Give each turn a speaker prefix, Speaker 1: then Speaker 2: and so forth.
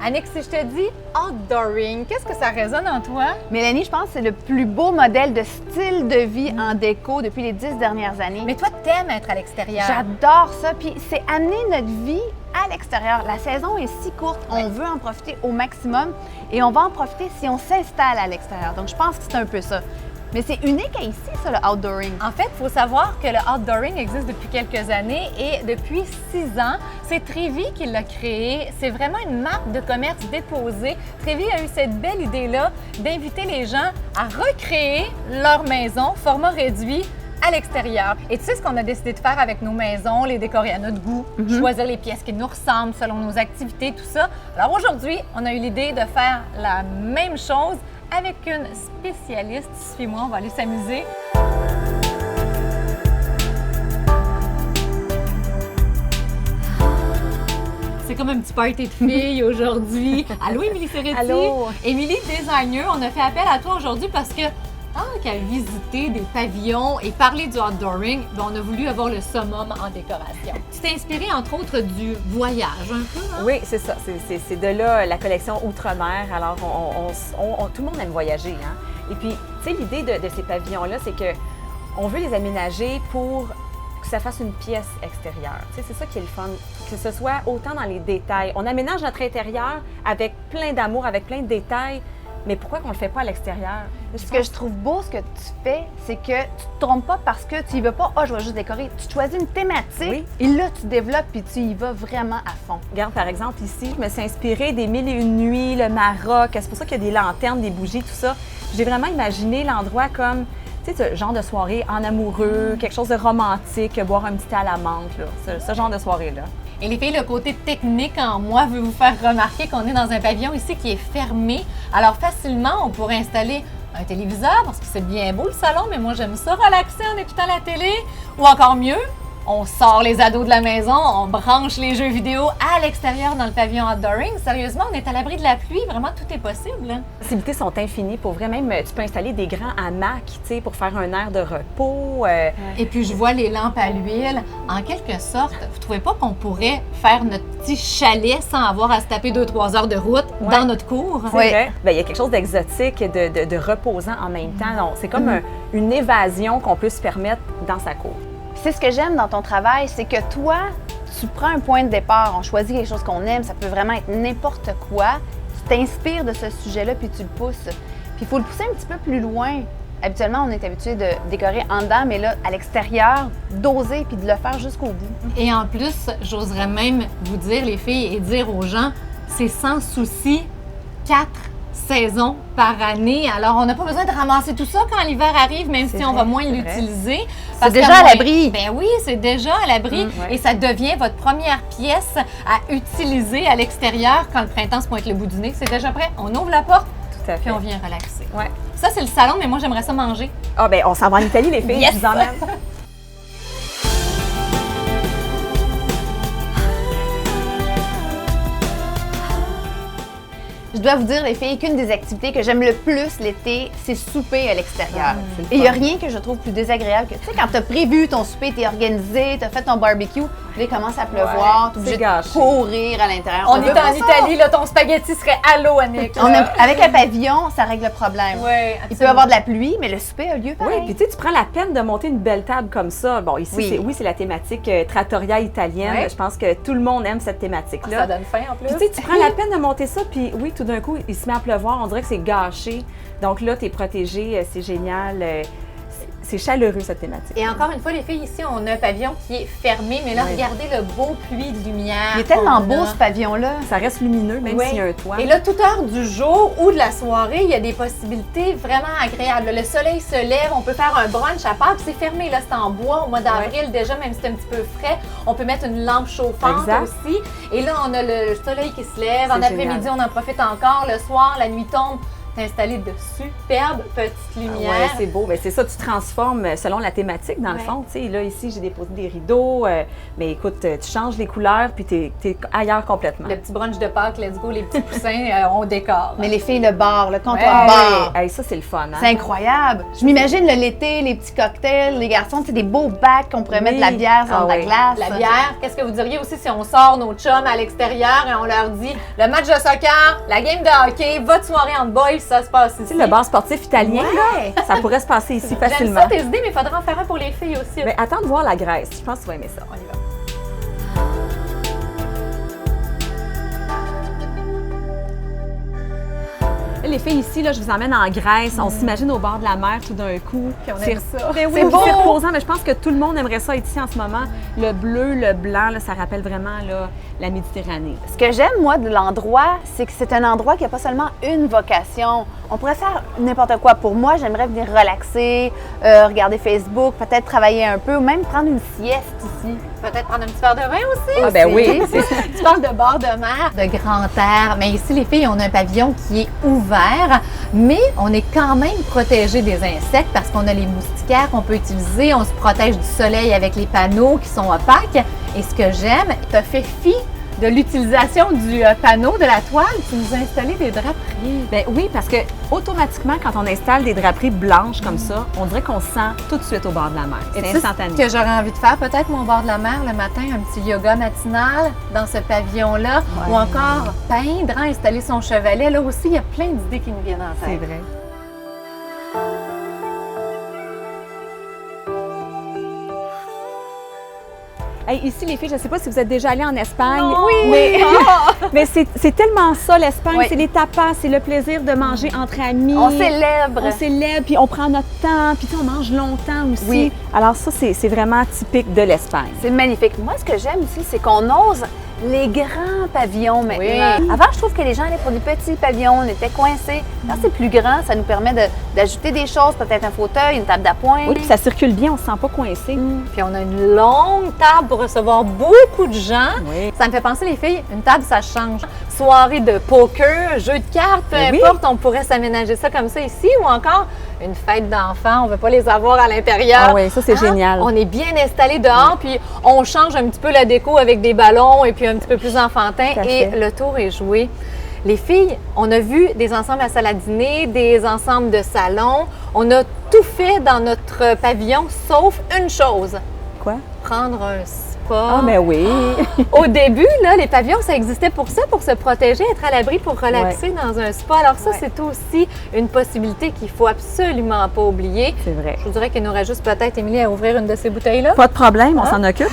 Speaker 1: Annick, si je te dis outdooring, qu'est-ce que ça résonne en toi?
Speaker 2: Mélanie, je pense que c'est le plus beau modèle de style de vie en déco depuis les 10 dernières années.
Speaker 1: Mais toi, t'aimes être à l'extérieur.
Speaker 2: J'adore ça. Puis c'est amener notre vie à l'extérieur. La saison est si courte, on veut en profiter au maximum et on va en profiter si on s'installe à l'extérieur. Donc je pense que c'est un peu ça. Mais c'est unique à ici, ça, le outdooring.
Speaker 1: En fait, il faut savoir que le outdooring existe depuis quelques années et depuis 6 ans, c'est Trévi qui l'a créé. C'est vraiment une marque de commerce déposée. Trévi a eu cette belle idée-là d'inviter les gens à recréer leur maison, format réduit, à l'extérieur. Et tu sais ce qu'on a décidé de faire avec nos maisons, les décorer à notre goût, choisir les pièces qui nous ressemblent selon nos activités, tout ça. Alors aujourd'hui, on a eu l'idée de faire la même chose avec une spécialiste. Suis-moi, on va aller s'amuser. C'est comme un petit party de filles aujourd'hui. Allô, Émilie Ferretti.
Speaker 2: Allô.
Speaker 1: Émilie, designer, on a fait appel à toi aujourd'hui parce que tant qu'à visiter des pavillons et parler du outdooring, on a voulu avoir le summum en décoration. Tu t'es inspirée entre autres du voyage un peu, hein?
Speaker 3: Oui, c'est ça. C'est de là la collection Outre-mer. Alors, tout le monde aime voyager, hein? Et puis, tu sais, l'idée de ces pavillons-là, c'est que on veut les aménager pour que ça fasse une pièce extérieure. Tu sais, c'est ça qui est le fun, que ce soit autant dans les détails. On aménage notre intérieur avec plein d'amour, avec plein de détails, mais pourquoi qu'on le fait pas à l'extérieur?
Speaker 2: Ce que je trouve beau, ce que tu fais, c'est que tu te trompes pas parce que tu y vas pas, je vais juste décorer. Tu choisis une thématique et là, tu développes puis tu y vas vraiment à fond.
Speaker 3: Regarde, par exemple, ici, je me suis inspirée des Mille et une nuits, le Maroc. C'est pour ça qu'il y a des lanternes, des bougies, tout ça. J'ai vraiment imaginé l'endroit comme, tu sais, ce genre de soirée en amoureux, quelque chose de romantique, boire un petit thé à la menthe, là, ce genre de soirée-là.
Speaker 1: Et les filles, le côté technique en moi veut vous faire remarquer qu'on est dans un pavillon ici qui est fermé. Alors facilement, on pourrait installer un téléviseur parce que c'est bien beau le salon, mais moi j'aime ça relaxer en écoutant la télé. Ou encore mieux, on sort les ados de la maison, on branche les jeux vidéo à l'extérieur dans le pavillon outdooring. Sérieusement, on est à l'abri de la pluie, vraiment tout est possible.
Speaker 3: Les possibilités sont infinies. Pour vrai, même tu peux installer des grands hamacs, tu sais, pour faire un air de repos.
Speaker 1: Et puis je vois les lampes à l'huile. En quelque sorte, vous trouvez pas qu'on pourrait faire notre petit chalet sans avoir à se taper 2-3 heures de route dans notre cour?
Speaker 3: C'est vrai. Bien, il y a quelque chose d'exotique, de reposant en même temps. Donc, c'est comme une évasion qu'on peut se permettre dans sa cour.
Speaker 2: C'est ce que j'aime dans ton travail, c'est que toi, tu prends un point de départ, on choisit quelque chose qu'on aime, ça peut vraiment être n'importe quoi. Tu t'inspires de ce sujet-là puis tu le pousses. Puis il faut le pousser un petit peu plus loin. Habituellement, on est habitué de décorer en dedans, mais là, à l'extérieur, d'oser puis de le faire jusqu'au bout.
Speaker 1: Et en plus, j'oserais même vous dire, les filles, et dire aux gens, c'est sans souci 4 saisons par année. Alors, on n'a pas besoin de ramasser tout ça quand l'hiver arrive, même si on va moins l'utiliser.
Speaker 2: C'est déjà à l'abri.
Speaker 1: Ben oui, c'est déjà à l'abri. Et ça devient votre première pièce à utiliser à l'extérieur quand le printemps se pointe le bout du nez. C'est déjà prêt. On ouvre la porte,
Speaker 3: Tout à fait.
Speaker 1: puis on vient relaxer.
Speaker 3: Ouais.
Speaker 1: Ça, c'est le salon, mais moi, j'aimerais ça manger.
Speaker 3: Ah, bien, on s'en va en Italie, les filles.
Speaker 1: Yes!
Speaker 3: Je vous emmène.
Speaker 2: Je dois vous dire, les filles, qu'une des activités que j'aime le plus l'été, c'est souper à l'extérieur. Et il n'y a rien que je trouve plus désagréable que, tu sais, quand tu as prévu ton souper, tu es organisé, tu as fait ton barbecue, puis là, il commence à pleuvoir, tu es obligé de courir à l'intérieur.
Speaker 1: On est en Italie, là, ton spaghetti serait à l'eau, Annick.
Speaker 2: Avec un pavillon, ça règle le problème.
Speaker 1: Oui,
Speaker 2: Il peut y avoir de la pluie, mais le souper a lieu pareil.
Speaker 3: Oui, puis tu sais, tu prends la peine de monter une belle table comme ça. Bon, ici, c'est la thématique trattoria italienne.
Speaker 1: Ouais.
Speaker 3: Je pense que tout le monde aime cette thématique-là.
Speaker 1: Ça donne faim en plus.
Speaker 3: Puis tu sais, tu prends la peine de monter ça, puis oui, tout d'un coup, il se met à pleuvoir. On dirait que c'est gâché. Donc là, tu es protégé, c'est génial. C'est chaleureux, cette thématique.
Speaker 1: Et encore une fois, les filles, ici, on a un pavillon qui est fermé, mais là, regardez le beau puits de lumière.
Speaker 2: Il est tellement
Speaker 1: qu'on
Speaker 2: beau,
Speaker 1: a.
Speaker 2: ce pavillon-là.
Speaker 3: Ça reste lumineux, même
Speaker 1: Ouais.
Speaker 3: s'il y a un toit.
Speaker 1: Et là, toute heure du jour ou de la soirée, il y a des possibilités vraiment agréables. Le soleil se lève, on peut faire un brunch à part, puis c'est fermé, là, c'est en bois au mois d'avril déjà, même si c'est un petit peu frais. On peut mettre une lampe chauffante aussi. Et là, on a le soleil qui se lève. En après-midi, on en profite encore. Le soir, la nuit tombe. Tu as installé de superbes petites
Speaker 3: Oui,
Speaker 1: lumières.
Speaker 3: c'est beau. Ben, c'est ça, tu transformes selon la thématique, dans le
Speaker 1: Ouais.
Speaker 3: fond. Tu sais, là, ici, j'ai déposé des rideaux. Mais écoute, tu changes les couleurs, puis tu es ailleurs complètement.
Speaker 1: Le petit brunch de Pâques, let's go, les petits poussins, on décore.
Speaker 2: Mais les filles, le bar, le comptoir
Speaker 1: Ouais.
Speaker 2: bar.
Speaker 3: Hey, ça, c'est le fun. Hein?
Speaker 2: C'est incroyable. Je m'imagine l'été, les petits cocktails, les garçons, des beaux bacs qu'on pourrait mettre de la
Speaker 3: Oui.
Speaker 2: bière sur
Speaker 3: Ah
Speaker 2: de la
Speaker 3: oui.
Speaker 2: glace.
Speaker 1: La bière, qu'est-ce que vous diriez aussi si on sort nos chums à l'extérieur et on leur dit le match de soccer, la game de hockey, votre soirée en boys, ça se passe ici.
Speaker 3: Tu sais, le bar sportif italien,
Speaker 1: Ouais.
Speaker 3: là, ça pourrait se passer ici
Speaker 1: J'aime
Speaker 3: facilement.
Speaker 1: ça tes idées, mais il faudra en faire un pour les filles aussi.
Speaker 3: Mais attends de voir la Grèce. Je pense que tu vas aimer ça.
Speaker 1: On y va.
Speaker 3: Là, les filles ici, là, je vous emmène en Grèce. On s'imagine au bord de la mer tout d'un coup.
Speaker 1: Puis on
Speaker 3: C'est-
Speaker 1: aime ça.
Speaker 3: Ben oui,
Speaker 2: C'est beau.
Speaker 3: c'est reposant, mais je pense que tout le monde aimerait ça être ici en ce moment. Le bleu, le blanc, là, ça rappelle vraiment là, la Méditerranée.
Speaker 2: Ce que j'aime, moi, de l'endroit, c'est que c'est un endroit qui n'a pas seulement une vocation. On pourrait faire n'importe quoi. Pour moi, j'aimerais venir relaxer, regarder Facebook, peut-être travailler un peu ou même prendre une sieste ici.
Speaker 1: Peut-être prendre un petit verre de vin aussi.
Speaker 3: Ah ben oui,
Speaker 1: Tu parles de bord de mer, de grand air, mais ici, les filles, on a un pavillon qui est ouvert, mais on est quand même protégé des insectes parce qu'on a les moustiquaires qu'on peut utiliser, on se protège du soleil avec les panneaux qui sont opaques. Et ce que j'aime, tu as fait fi de l'utilisation du panneau, de la toile, tu nous as installé des draperies.
Speaker 3: Ben oui, parce que automatiquement, quand on installe des draperies blanches comme ça, on dirait qu'on se sent tout de suite au bord de la mer.
Speaker 1: Et
Speaker 3: C'est
Speaker 1: tu sais
Speaker 3: instantané.
Speaker 1: ce que j'aurais envie de faire, peut-être mon bord de la mer le matin, un petit yoga matinal dans ce pavillon-là, ou encore peindre, hein, installer son chevalet. Là aussi, il y a plein d'idées qui nous viennent en
Speaker 3: C'est
Speaker 1: tête.
Speaker 3: vrai. Hey, ici, les filles, je ne sais pas si vous êtes déjà allées en Espagne. Mais c'est tellement ça, l'Espagne.
Speaker 2: Oui.
Speaker 3: C'est les tapas, c'est le plaisir de manger entre amis.
Speaker 2: On célèbre.
Speaker 3: On célèbre, puis on prend notre temps, puis tu sais, on mange longtemps aussi.
Speaker 2: Oui.
Speaker 3: Alors ça, c'est vraiment typique de l'Espagne.
Speaker 2: C'est magnifique. Moi, ce que j'aime aussi, c'est qu'on ose les grands pavillons maintenant.
Speaker 1: Oui.
Speaker 2: Avant, je trouve que les gens allaient pour des petits pavillons, on était coincés. Quand c'est plus grand, ça nous permet d'ajouter des choses, peut-être un fauteuil, une table d'appoint.
Speaker 3: Oui, puis ça circule bien, on ne se sent pas coincé.
Speaker 1: Puis on a une longue table pour recevoir beaucoup de gens.
Speaker 3: Oui.
Speaker 1: Ça me fait penser, les filles, une table, ça change. Soirée de poker, jeu de cartes, peu
Speaker 3: Ben oui.
Speaker 1: importe, on pourrait s'aménager ça comme ça ici, ou encore une fête d'enfants, on ne veut pas les avoir à l'intérieur.
Speaker 3: Ah oui, ça, c'est génial.
Speaker 1: On est bien installé dehors, puis on change un petit peu la déco avec des ballons et puis un petit peu plus enfantin,
Speaker 3: Tout à
Speaker 1: et
Speaker 3: fait.
Speaker 1: le tour est joué. Les filles, on a vu des ensembles à salle à dîner, des ensembles de salon. On a tout fait dans notre pavillon, sauf une chose,
Speaker 3: Quoi?
Speaker 1: prendre un spa.
Speaker 3: Ah, ben oui.
Speaker 1: Au début, là, les pavillons, ça existait pour ça, pour se protéger, être à l'abri, pour relaxer dans un spa. Alors ça,
Speaker 2: Ouais.
Speaker 1: c'est aussi une possibilité qu'il faut absolument pas oublier.
Speaker 3: C'est vrai.
Speaker 1: Je vous dirais qu'il nous aurait juste peut-être, Émilie, à ouvrir une de ces bouteilles-là.
Speaker 3: Pas de problème, on s'en occupe.